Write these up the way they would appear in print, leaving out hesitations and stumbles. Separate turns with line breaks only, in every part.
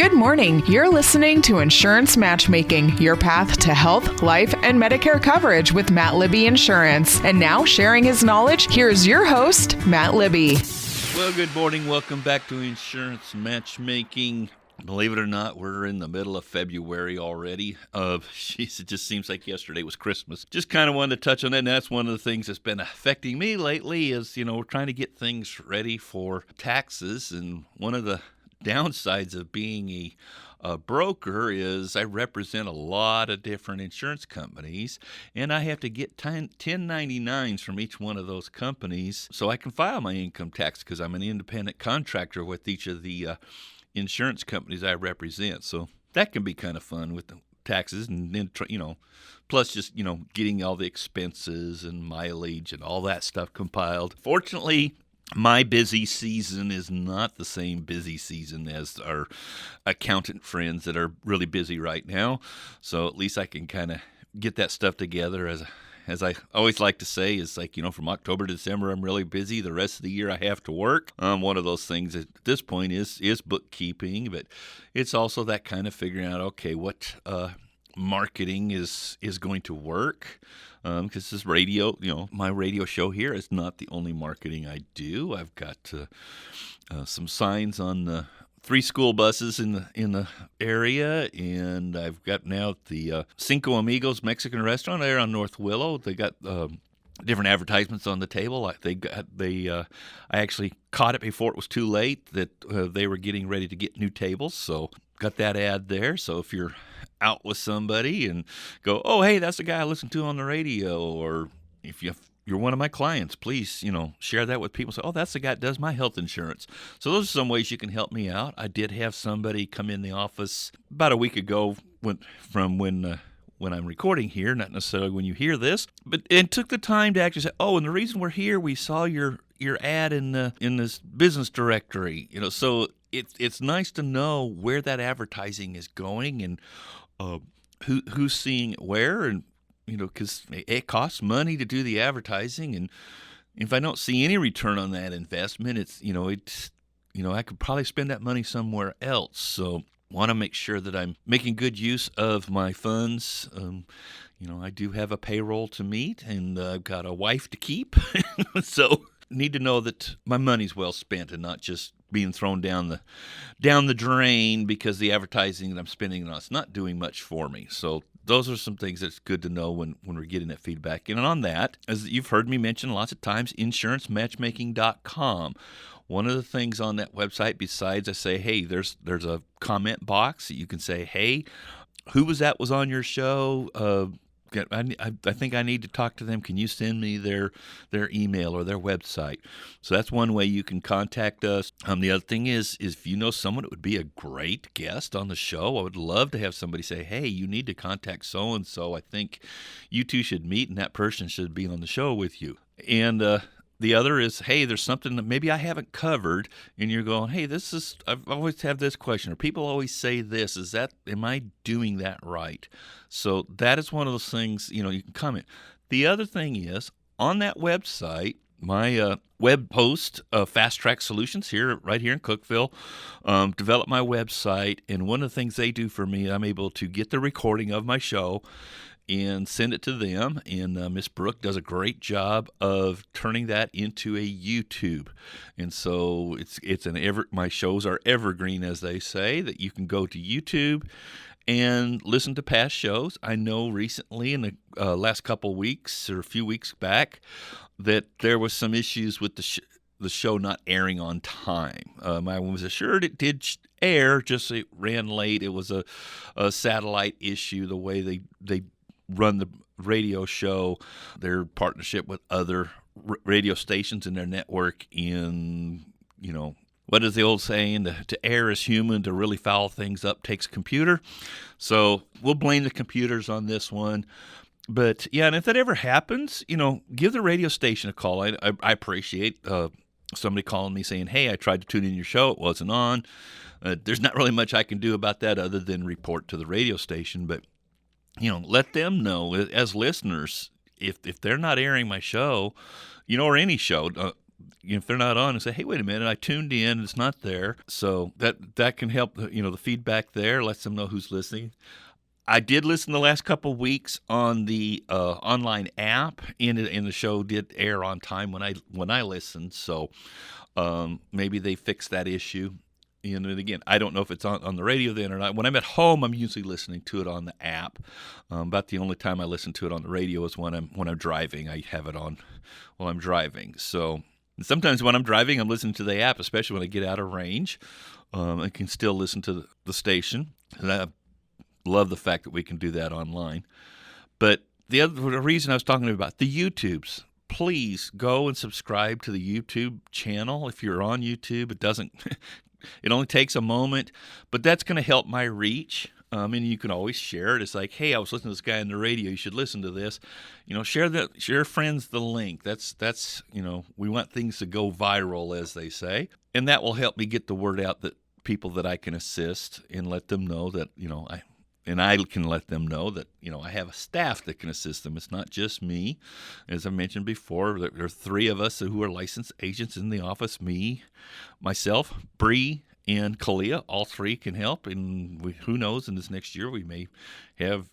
Good morning. You're listening to Insurance Matchmaking, your path to health, life, and Medicare coverage with Matt Libby Insurance. And now, sharing his knowledge, here's your host, Matt Libby.
Well, good morning. Welcome back to Insurance Matchmaking. Believe it or not, we're in the middle of February already. It just seems like yesterday was Christmas. Just kind of wanted to touch on that, and that's one of the things that's been affecting me lately is, we're trying to get things ready for taxes, and one of the downsides of being a broker is I represent a lot of different insurance companies, and I have to get 1099s from each one of those companies so I can file my income tax because I'm an independent contractor with each of the insurance companies I represent. So that can be kind of fun with the taxes, and then, plus just, getting all the expenses and mileage and all that stuff compiled. Fortunately, my busy season is not the same busy season as our accountant friends that are really busy right now. So at least I can kind of get that stuff together. As I always like to say, is like, from October to December, I'm really busy. The rest of the year I have to work. One of those things at this point is bookkeeping, but it's also that kind of figuring out, okay, what marketing is going to work. Because this radio, my radio show here is not the only marketing I do. I've got some signs on the 3 school buses in the area, and I've got now the Cinco Amigos Mexican restaurant there on North Willow. They got different advertisements on the table. I actually caught it before it was too late that they were getting ready to get new tables, so got that ad there. So if you're out with somebody and go, oh, hey, that's the guy I listen to on the radio, or if you're one of my clients, please, share that with people. Say, oh, that's the guy that does my health insurance. So those are some ways you can help me out. I did have somebody come in the office about a week ago when I'm recording here, not necessarily when you hear this, and took the time to actually say, oh, and the reason we're here, we saw your ad in this business directory. So it's nice to know where that advertising is going and who's seeing it where, and because it costs money to do the advertising, and if I don't see any return on that investment, I could probably spend that money somewhere else. So want to make sure that I'm making good use of my funds. I do have a payroll to meet, and I've got a wife to keep, so need to know that my money's well spent and not just being thrown down the drain because the advertising that I'm spending on it's not doing much for me. So those are some things that's good to know when we're getting that feedback. And on that, as you've heard me mention lots of times, insurancematchmaking.com. One of the things on that website, besides I say, hey, there's a comment box that you can say, hey, who was on your show? I think I need to talk to them. Can you send me their email or their website? So that's one way you can contact us. The other thing is if you know someone that would be a great guest on the show, I would love to have somebody say, hey, you need to contact so-and-so. I think you two should meet, and that person should be on the show with you. And the other is, hey, there's something that maybe I haven't covered, and you're going, hey, I've always have this question, or people always say this, am I doing that right? So that is one of those things, you can comment. The other thing is, on that website, my web host, Fast Track Solutions right here in Cookeville, developed my website, and one of the things they do for me, I'm able to get the recording of my show and send it to them, and Miss Brooke does a great job of turning that into a YouTube. And so my shows are evergreen, as they say, that you can go to YouTube and listen to past shows. I know recently in the last couple weeks or a few weeks back that there was some issues with the show not airing on time. I was assured it did air, just it ran late. It was a satellite issue, the way they run the radio show, their partnership with other radio stations in their network in, what is the old saying? To err is human, to really foul things up takes a computer. So we'll blame the computers on this one. But, yeah, and if that ever happens, give the radio station a call. I appreciate somebody calling me saying, hey, I tried to tune in your show. It wasn't on. There's not really much I can do about that other than report to the radio station. But let them know as listeners, if they're not airing my show, or any show, if they're not on, and say, hey, wait a minute, I tuned in, it's not there. So that can help, the feedback there, lets them know who's listening. I did listen the last couple of weeks on the online app, and the show did air on time when I listened. So maybe they fixed that issue. And again, I don't know if it's on the radio then or not. When I'm at home, I'm usually listening to it on the app. About the only time I listen to it on the radio is when I'm driving. I have it on while I'm driving. So sometimes when I'm driving, I'm listening to the app, especially when I get out of range. I can still listen to the station. And I love the fact that we can do that online. But the reason I was talking about the YouTubes, please go and subscribe to the YouTube channel. If you're on YouTube, it only takes a moment, but that's going to help my reach. And you can always share it. It's like, hey, I was listening to this guy on the radio. You should listen to this. Share friends the link. That's we want things to go viral, as they say, and that will help me get the word out that people that I can assist and let them know that I can let them know that, I have a staff that can assist them. It's not just me. As I mentioned before, there are 3 of us who are licensed agents in the office, me, myself, Bree, and Kalia. All 3 can help. And who knows, in this next year we may have,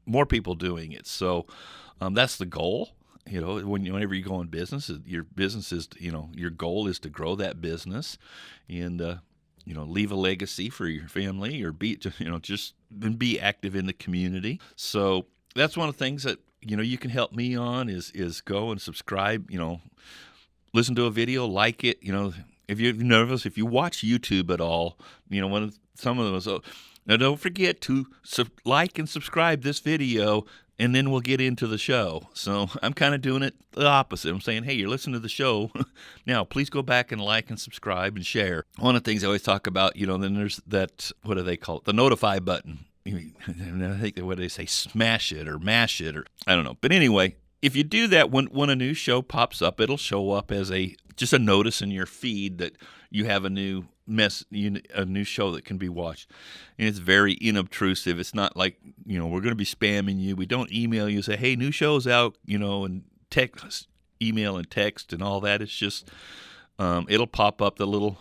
more people doing it. So that's the goal. Whenever you go in business, your business is, your goal is to grow that business and, leave a legacy for your family, or just be active in the community. So that's one of the things that, you can help me on is go and subscribe, listen to a video, like it. If you're nervous, if you watch YouTube at all, some of them, now don't forget to like and subscribe this video, and then we'll get into the show. So I'm kind of doing it the opposite. I'm saying, hey, you're listening to the show. Now, please go back and like and subscribe and share. One of the things I always talk about, then there's that, what do they call it? The notify button. I think, what do they say? Smash it or mash it, or I don't know. But anyway, if you do that, when a new show pops up, it'll show up as just a notice in your feed that you have a new show that can be watched. And it's very inobtrusive. It's not like, we're going to be spamming you. We don't email you and say, hey, new show's out, and text, email and text and all that. It's just, it'll pop up the little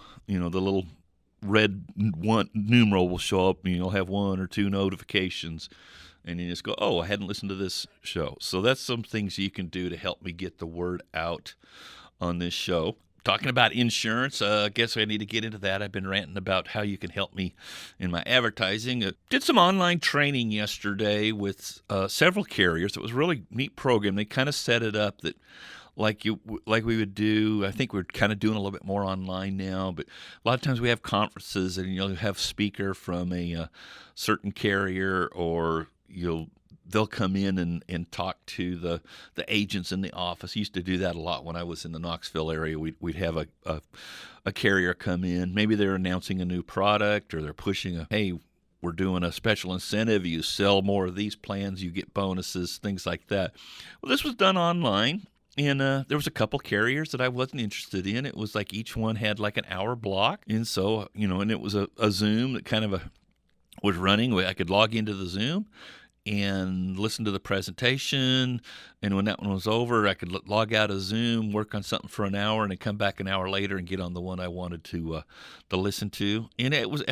red numeral will show up, and you'll have 1 or 2 notifications. And you just go, oh, I hadn't listened to this show. So that's some things you can do to help me get the word out on this show. Talking about insurance, I guess I need to get into that. I've been ranting about how you can help me in my advertising. Did some online training yesterday with several carriers. It was a really neat program. They kind of set it up that like we would do. I think we're kind of doing a little bit more online now, but a lot of times we have conferences and you'll have a speaker from a certain carrier, or they'll come in and talk to the agents in the office. I used to do that a lot when I was in the Knoxville area. We'd have a carrier come in. Maybe they're announcing a new product, or they're pushing hey, we're doing a special incentive. You sell more of these plans, you get bonuses, things like that. Well, this was done online. And there was a couple carriers that I wasn't interested in. It was like each one had like an hour block. And so, and it was a Zoom that kind of was running. I could log into the Zoom and listen to the presentation, and when that one was over, I could log out of Zoom, work on something for an hour, and then come back an hour later and get on the one I wanted to listen to. And it was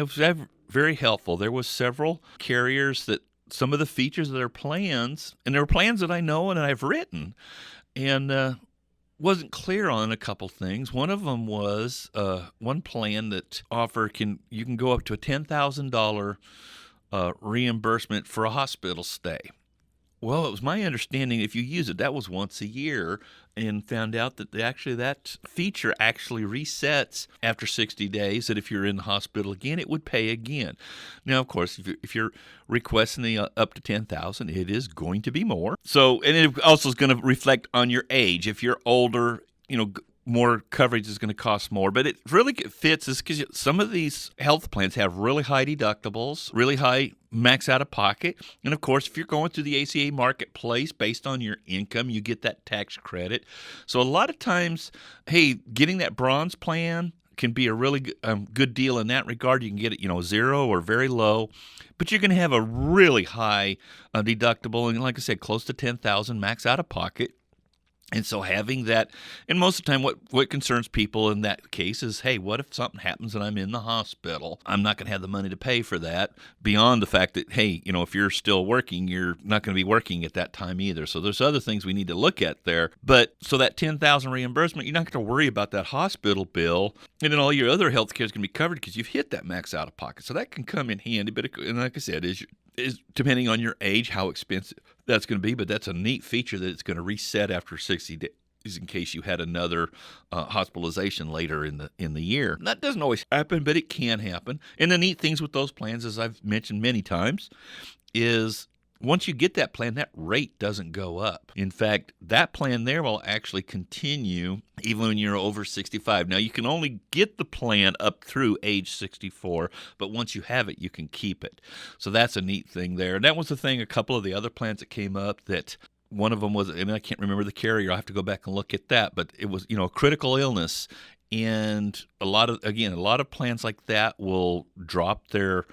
very helpful. There was several carriers that some of the features of their plans, and there were plans that I know and I've written, and wasn't clear on a couple things. One of them was one plan that you can go up to a $10,000 reimbursement for a hospital stay. Well, it was my understanding if you use it, that was once a year, and found out that that feature actually resets after 60 days, that if you're in the hospital again, it would pay again. Now, of course, if you're requesting the up to $10,000, it is going to be more. So, and it also is going to reflect on your age. If you're older, more coverage is going to cost more, but it really fits is because some of these health plans have really high deductibles, really high max out of pocket. And of course, if you're going through the ACA marketplace based on your income, you get that tax credit. So a lot of times, hey, getting that bronze plan can be a really good deal in that regard. You can get it, 0 or very low, but you're going to have a really high deductible. And like I said, close to $10,000 max out of pocket. And so having that, and most of the time what concerns people in that case is, hey, what if something happens and I'm in the hospital? I'm not going to have the money to pay for that, beyond the fact that, hey, if you're still working, you're not going to be working at that time either. So there's other things we need to look at there. But so that $10,000 reimbursement, you're not going to worry about that hospital bill, and then all your other health care is going to be covered because you've hit that max out of pocket. So that can come in handy. But and like I said, is depending on your age, how expensive that's going to be. But that's a neat feature that it's going to reset after 60 days in case you had another hospitalization later in the year. That doesn't always happen, but it can happen. And the neat things with those plans, as I've mentioned many times, is once you get that plan, that rate doesn't go up. In fact, that plan there will actually continue even when you're over 65. Now, you can only get the plan up through age 64, but once you have it, you can keep it. So that's a neat thing there. And that was the thing, a couple of the other plans that came up, that one of them was, and I can't remember the carrier, I'll have to go back and look at that, but it was, a critical illness. And a lot of plans like that will drop their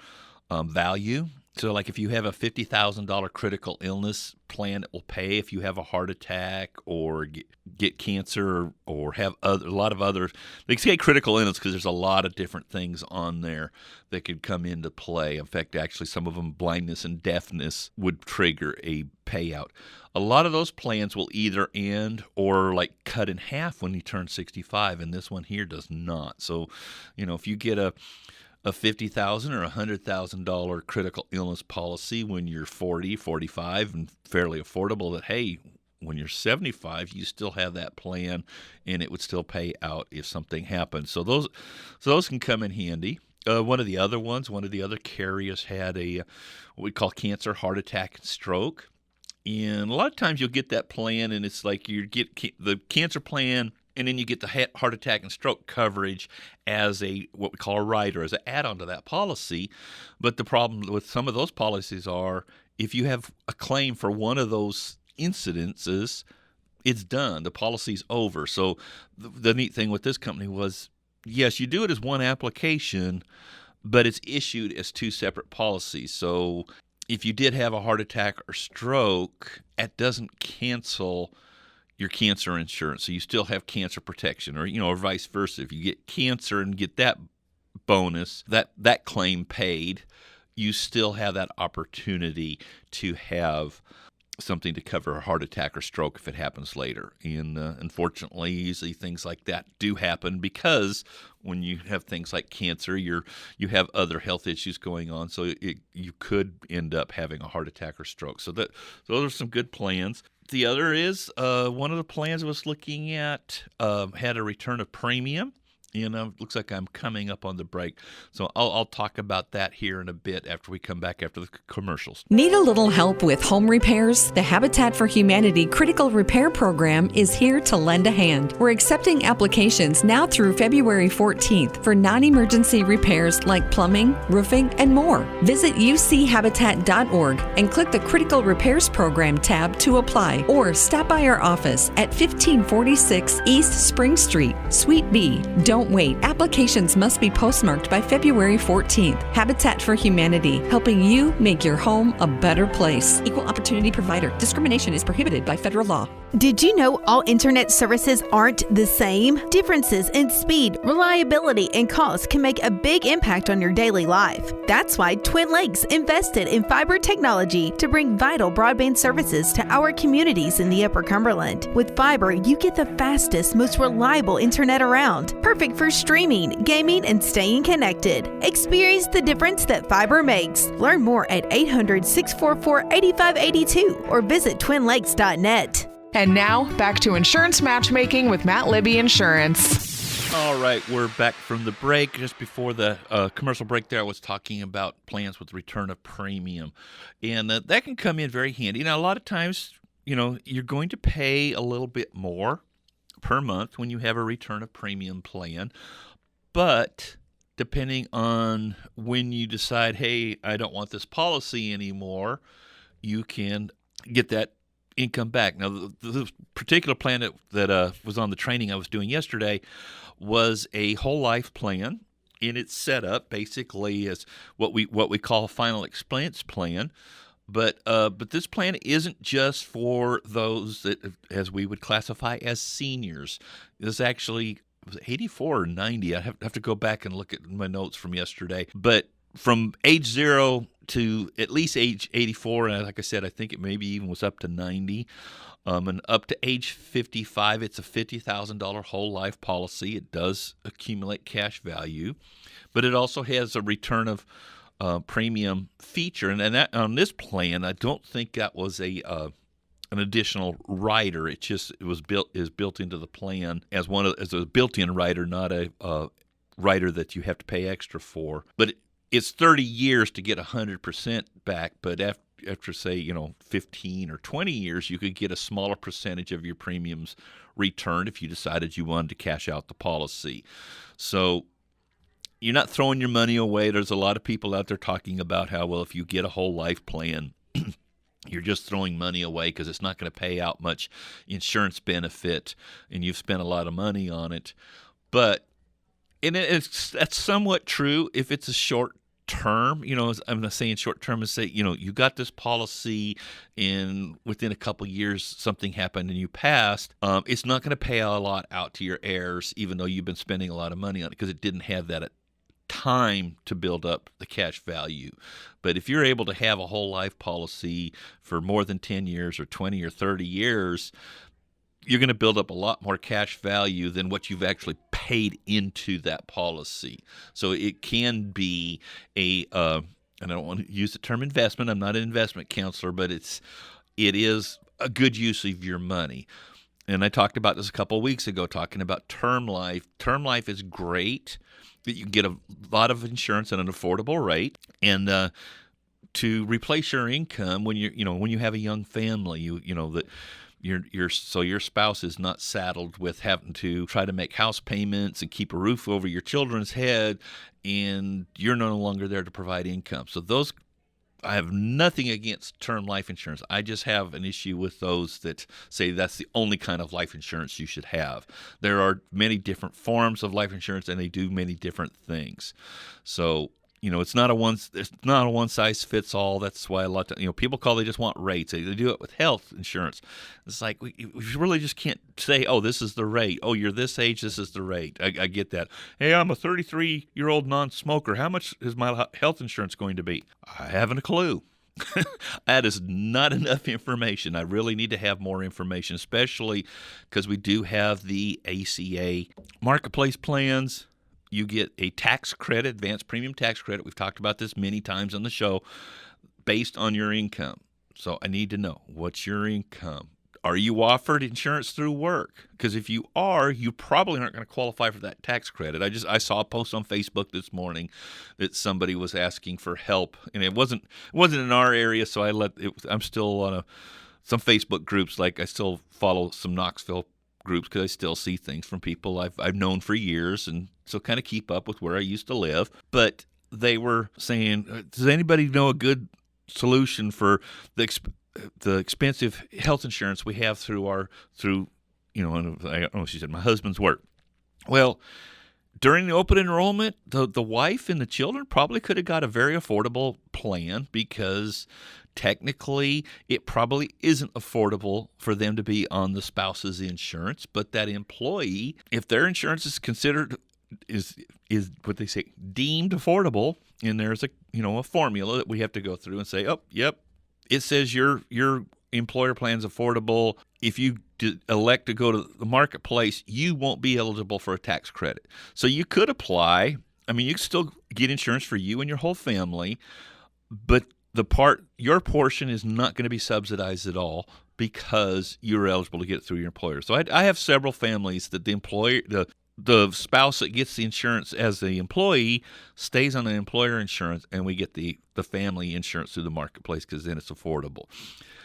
value. So like if you have a $50,000 critical illness plan, it will pay if you have a heart attack or get cancer or have a lot of other. They say critical illness because there's a lot of different things on there that could come into play. In fact, actually some of them, blindness and deafness, would trigger a payout. A lot of those plans will either end or like cut in half when you turn 65, and this one here does not. So, if you get a $50,000 or $100,000 critical illness policy when you're 40, 45, and fairly affordable, that, hey, when you're 75, you still have that plan, and it would still pay out if something happens. So those can come in handy. One of the other carriers had what we call cancer, heart attack, and stroke. And a lot of times you'll get that plan, and it's like you get the cancer plan, and then you get the heart attack and stroke coverage as what we call a rider, as an add-on to that policy. But the problem with some of those policies are, if you have a claim for one of those incidences, it's done. The policy's over. So the neat thing with this company was, yes, you do it as one application, but it's issued as two separate policies. So if you did have a heart attack or stroke, it doesn't cancel your cancer insurance. So you still have cancer protection, or vice versa. If you get cancer and get that bonus, that claim paid, you still have that opportunity to have something to cover a heart attack or stroke if it happens later. And unfortunately, usually things like that do happen because when you have things like cancer, you have other health issues going on, so you could end up having a heart attack or stroke. So those are some good plans. The other is one of the plans I was looking at had a return of premium. Looks like I'm coming up on the break. So I'll talk about that here in a bit after we come back after the commercials.
Need a little help with home repairs? The Habitat for Humanity Critical Repair Program is here to lend a hand. We're accepting applications now through February 14th for non-emergency repairs like plumbing, roofing, and more. Visit uchabitat.org and click the Critical Repairs Program tab to apply, or stop by our office at 1546 East Spring Street, Suite B. Don't wait. Applications must be postmarked by February 14th. Habitat for Humanity, helping you make your home a better place. Equal opportunity provider. Discrimination is prohibited by federal law.
Did you know all internet services aren't the same? Differences in speed, reliability, and cost can make a big impact on your daily life. That's why Twin Lakes invested in fiber technology to bring vital broadband services to our communities in the Upper Cumberland. With fiber, you get the fastest, most reliable internet around. Perfect for streaming, gaming, and staying connected. Experience the difference that fiber makes. Learn more at 800-644-8582 or visit twinlakes.net.
And now, back to Insurance Matchmaking with Matt Libby Insurance.
All right, we're back from the break. Just before the commercial break there, I was talking about plans with return of premium. And that can come in very handy. Now, a lot of times, you're going to pay a little bit more per month when you have a return of premium plan. But depending on when you decide, hey, I don't want this policy anymore, you can get that income back. Now, the particular plan that was on the training I was doing yesterday was a whole life plan, and it's set up basically as what we call a final expense plan. But this plan isn't just for those that, as we would classify as seniors. This actually was 84 or 90. I have to go back and look at my notes from yesterday. But from age 0 to at least age 84, and like I said, I think it maybe even was up to 90. And up to age 55, it's a $50,000 whole life policy. It does accumulate cash value, but it also has a return of premium feature. And that, on this plan, I don't think that was an additional rider. It was built into the plan as a built-in rider, not a rider that you have to pay extra for. But it's 30 years to get 100% back, but after say 15 or 20 years, you could get a smaller percentage of your premiums returned if you decided you wanted to cash out the policy. So you're not throwing your money away. There's a lot of people out there talking about how, well, if you get a whole life plan, you're just throwing money away because it's not going to pay out much insurance benefit, and you've spent a lot of money on it. But that's somewhat true if it's a short term. I'm not saying short term is say, you got this policy and within a couple of years something happened and you passed. It's not going to pay a lot out to your heirs, even though you've been spending a lot of money on it, because it didn't have that time to build up the cash value. But if you're able to have a whole life policy for more than 10 years or 20 or 30 years, you're going to build up a lot more cash value than what you've actually paid into that policy. So it can be and I don't want to use the term investment. I'm not an investment counselor, but it is a good use of your money. And I talked about this a couple of weeks ago, talking about term life. Term life is great. You can get a lot of insurance at an affordable rate, and to replace your income when you have a young family, that your spouse is not saddled with having to try to make house payments and keep a roof over your children's head, and you're no longer there to provide income. So I have nothing against term life insurance. I just have an issue with those that say that's the only kind of life insurance you should have. There are many different forms of life insurance, and they do many different things. So it's not a one size fits all. That's why a lot of people they just want rates. They do it with health insurance. It's like we really just can't say, oh, this is the rate. Oh, you're this age, this is the rate. I get that. Hey, I'm a 33-year-old non-smoker. How much is my health insurance going to be? I haven't a clue. That is not enough information. I really need to have more information, especially because we do have the ACA marketplace plans. You get a tax credit, advanced premium tax credit. We've talked about this many times on the show, based on your income. So I need to know, what's your income? Are you offered insurance through work? Because if you are, you probably aren't going to qualify for that tax credit. I saw a post on Facebook this morning that somebody was asking for help, and it wasn't in our area, so I'm still on some Facebook groups. Like, I still follow some Knoxville groups because I still see things from people I've known for years, and so kind of keep up with where I used to live. But they were saying, does anybody know a good solution for the expensive health insurance we have through I don't know, she said, my husband's work. Well, during the open enrollment, the wife and the children probably could have got a very affordable plan, because technically it probably isn't affordable for them to be on the spouse's insurance. But that employee, if their insurance is considered is what they say deemed affordable, and there's a formula that we have to go through and say, oh, yep, it says your employer plan's affordable. If you elect to go to the marketplace, you won't be eligible for a tax credit. So you could apply. I mean, you can still get insurance for you and your whole family, but your portion is not going to be subsidized at all, because you're eligible to get it through your employer. So I have several families that the spouse that gets the insurance as the employee stays on the employer insurance, and we get the family insurance through the marketplace, because then it's affordable.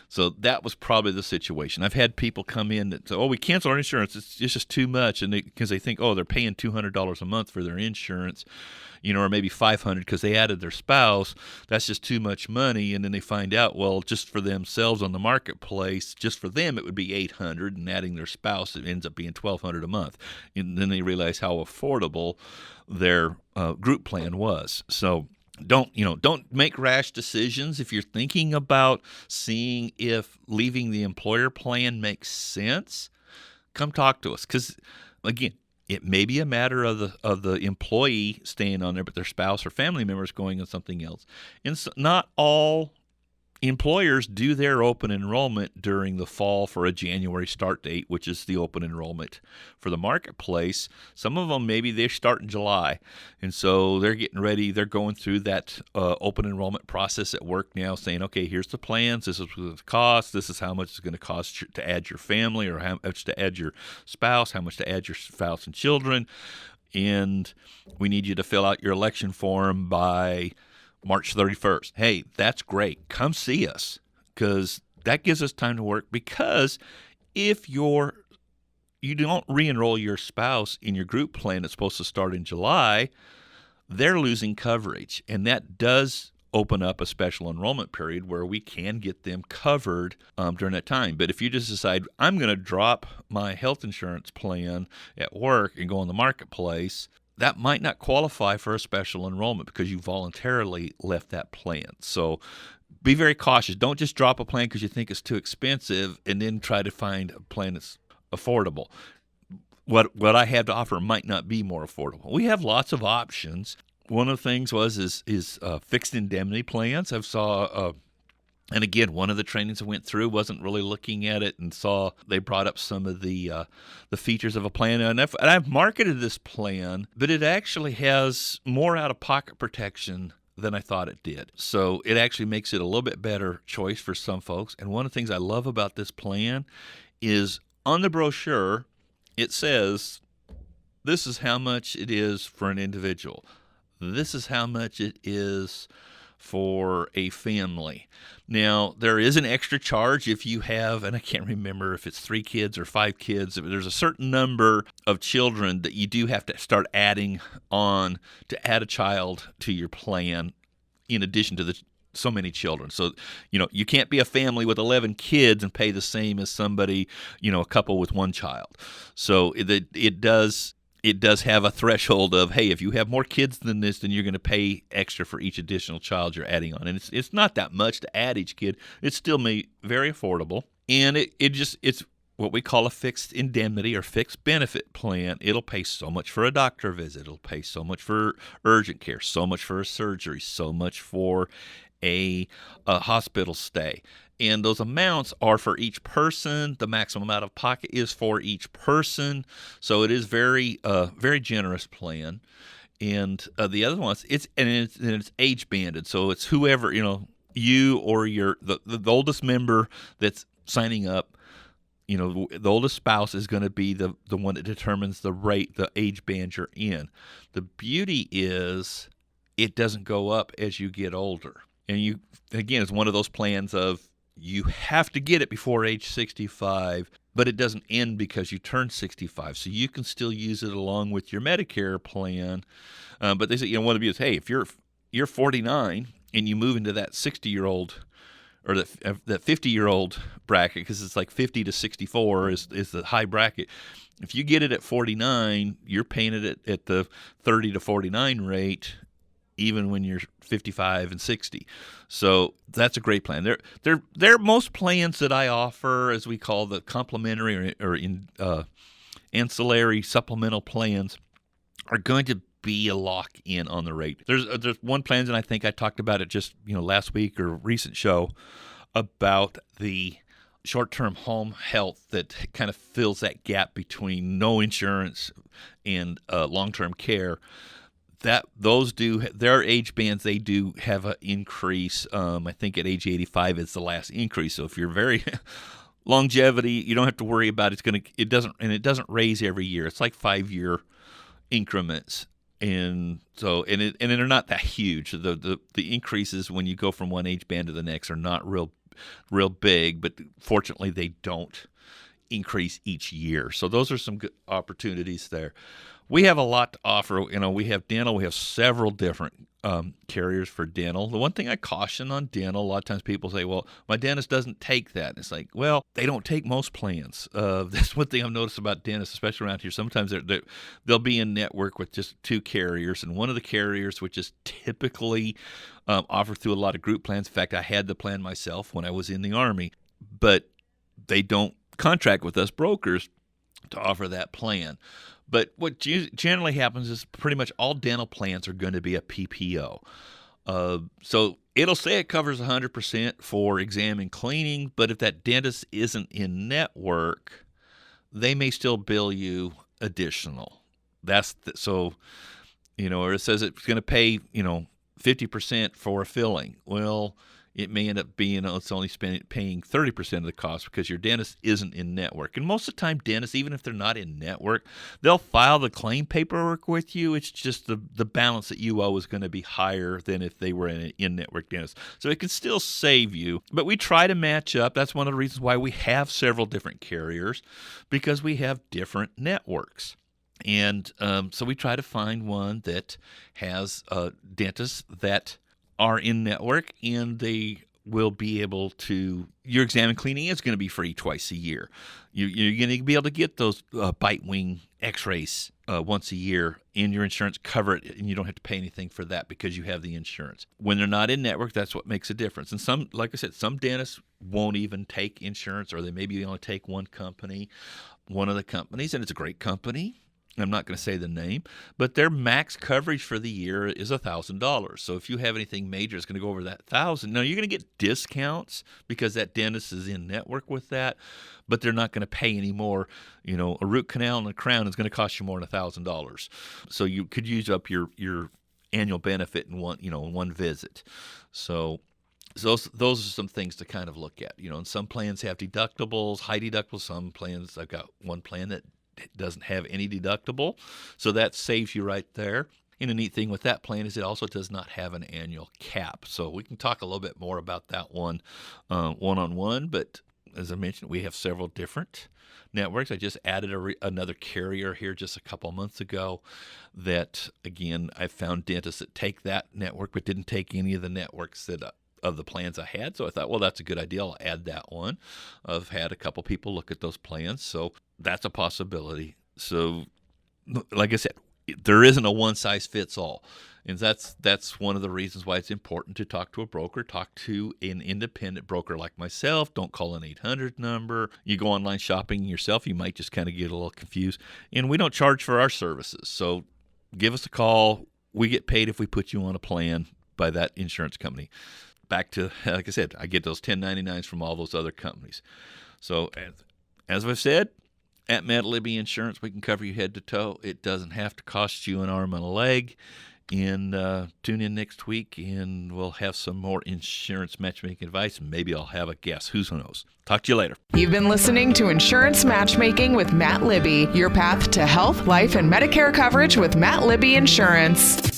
So that was probably the situation. I've had people come in that say, oh, we cancel our insurance. It's just too much. And because they think, oh, they're paying $200 a month for their insurance, or maybe $500 because they added their spouse. That's just too much money. And then they find out, well, just for themselves on the marketplace, just for them, it would be $800, and adding their spouse, it ends up being $1,200 a month. And then they realize how affordable their group plan was. So don't make rash decisions. If you're thinking about seeing if leaving the employer plan makes sense, come talk to us. Because again, it may be a matter of the employee staying on there, but their spouse or family members going on something else. And so not all employers do their open enrollment during the fall for a January start date, which is the open enrollment for the marketplace. Some of them, maybe they start in July. And so they're getting ready. They're going through that open enrollment process at work now, saying, okay, here's the plans. This is what it costs. This is how much it's going to cost to add your family, or how much to add your spouse, how much to add your spouse and children. And we need you to fill out your election form by March 31st. Hey, that's great. Come see us, because that gives us time to work. Because if you don't re-enroll your spouse in your group plan that's supposed to start in July, they're losing coverage. And that does open up a special enrollment period where we can get them covered during that time. But if you just decide, I'm going to drop my health insurance plan at work and go on the marketplace, that might not qualify for a special enrollment because you voluntarily left that plan. So be very cautious. Don't just drop a plan because you think it's too expensive and then try to find a plan that's affordable. What I have to offer might not be more affordable. We have lots of options. One of the things is fixed indemnity plans. I've saw and again, one of the trainings I went through wasn't really looking at it, and saw they brought up some of the features of a plan. And I've marketed this plan, but it actually has more out-of-pocket protection than I thought it did. So it actually makes it a little bit better choice for some folks. And one of the things I love about this plan is on the brochure, it says, this is how much it is for an individual. This is how much it is for a family. Now, there is an extra charge if you have, and I can't remember if it's 3 kids or 5 kids, there's a certain number of children that you do have to start adding on to add a child to your plan in addition to the so many children. So, you can't be a family with 11 kids and pay the same as somebody, a couple with 1 child. So it does have a threshold of, hey, if you have more kids than this, then you're going to pay extra for each additional child you're adding on. And it's not that much to add each kid. It's still very affordable. And it's what we call a fixed indemnity or fixed benefit plan. It'll pay so much for a doctor visit. It'll pay so much for urgent care, so much for a surgery, so much for a hospital stay. And those amounts are for each person. The maximum out of pocket is for each person. So it is very generous plan. And the other ones, it's age banded. So it's whoever, you or the oldest member that's signing up, the oldest spouse is going to be the one that determines the rate, the age band you're in. The beauty is it doesn't go up as you get older. And it's one of those plans of, you have to get it before age 65, but it doesn't end because you turn 65. So you can still use it along with your Medicare plan. But they say, one of the beauties, hey, if you're 49 and you move into that 60-year-old or that 50-year-old bracket, because it's like 50 to 64 is the high bracket. If you get it at 49, you're paying it at the 30 to 49 rate, even when you're 55 and 60. So that's a great plan. They're most plans that I offer, as we call the complementary or ancillary supplemental plans, are going to be a lock-in on the rate. There's one plan, and I think I talked about it just last week or recent show, about the short-term home health that kind of fills that gap between no insurance and long-term care. That those do their age bands, they do have an increase. I think at age 85 is the last increase. So if you're very longevity, you don't have to worry about it doesn't raise every year. It's like 5-year increments, and they're not that huge. The increases when you go from one age band to the next are not real big, but fortunately they don't increase each year. So those are some good opportunities there. We have a lot to offer. We have dental. We have several different carriers for dental. The one thing I caution on dental, a lot of times people say, well, my dentist doesn't take that. And it's like, well, they don't take most plans. That's one thing I've noticed about dentists, especially around here. Sometimes they'll be in network with just two carriers. And one of the carriers, which is typically offered through a lot of group plans. In fact, I had the plan myself when I was in the Army. But they don't contract with us brokers to offer that plan. But what generally happens is pretty much all dental plans are going to be a PPO. So it'll say it covers 100% for exam and cleaning, but if that dentist isn't in network, they may still bill you additional. Or it says it's going to pay, 50% for a filling. Well, it may end up being it's only paying 30% of the cost because your dentist isn't in network. And most of the time, dentists, even if they're not in network, they'll file the claim paperwork with you. It's just the balance that you owe is going to be higher than if they were an in-network dentist. So it can still save you. But we try to match up. That's one of the reasons why we have several different carriers, because we have different networks. And so we try to find one that has dentists that are in network, and they will be able to, your exam and cleaning is going to be free twice a year. You're going to be able to get those bite wing x-rays once a year, and your insurance cover it, and you don't have to pay anything for that because you have the insurance. When they're not in network, that's what makes a difference. And some, like I said, some dentists won't even take insurance, or they maybe only take one of the companies, and it's a great company. I'm not going to say the name, but their max coverage for the year is $1,000. So if you have anything major, it's going to go over that $1,000. Now, you're going to get discounts because that dentist is in network with that, but they're not going to pay any more. A root canal and a crown is going to cost you more than $1,000. So you could use up your annual benefit in one visit. So those are some things to kind of look at. And some plans have deductibles, high deductibles. Some plans, I've got one plan that doesn't have any deductible, so that saves you right there. And the neat thing with that plan is it also does not have an annual cap. So we can talk a little bit more about that one one-on-one, but as I mentioned, we have several different networks. I just added another carrier here just a couple months ago that, again, I found dentists that take that network but didn't take any of the networks of the plans I had. So I thought, well, that's a good idea. I'll add that one. I've had a couple people look at those plans, so that's a possibility. So, like I said, there isn't a one-size-fits-all. And that's one of the reasons why it's important to talk to a broker, talk to an independent broker like myself. Don't call an 800 number. You go online shopping yourself, you might just kind of get a little confused. And we don't charge for our services. So give us a call. We get paid if we put you on a plan by that insurance company. Back to, like I said, I get those 1099s from all those other companies. So as I've said, at Matt Libby Insurance, we can cover you head to toe. It doesn't have to cost you an arm and a leg. And tune in next week, and we'll have some more insurance matchmaking advice. Maybe I'll have a guest. Who knows? Talk to you later.
You've been listening to Insurance Matchmaking with Matt Libby, your path to health, life, and Medicare coverage with Matt Libby Insurance.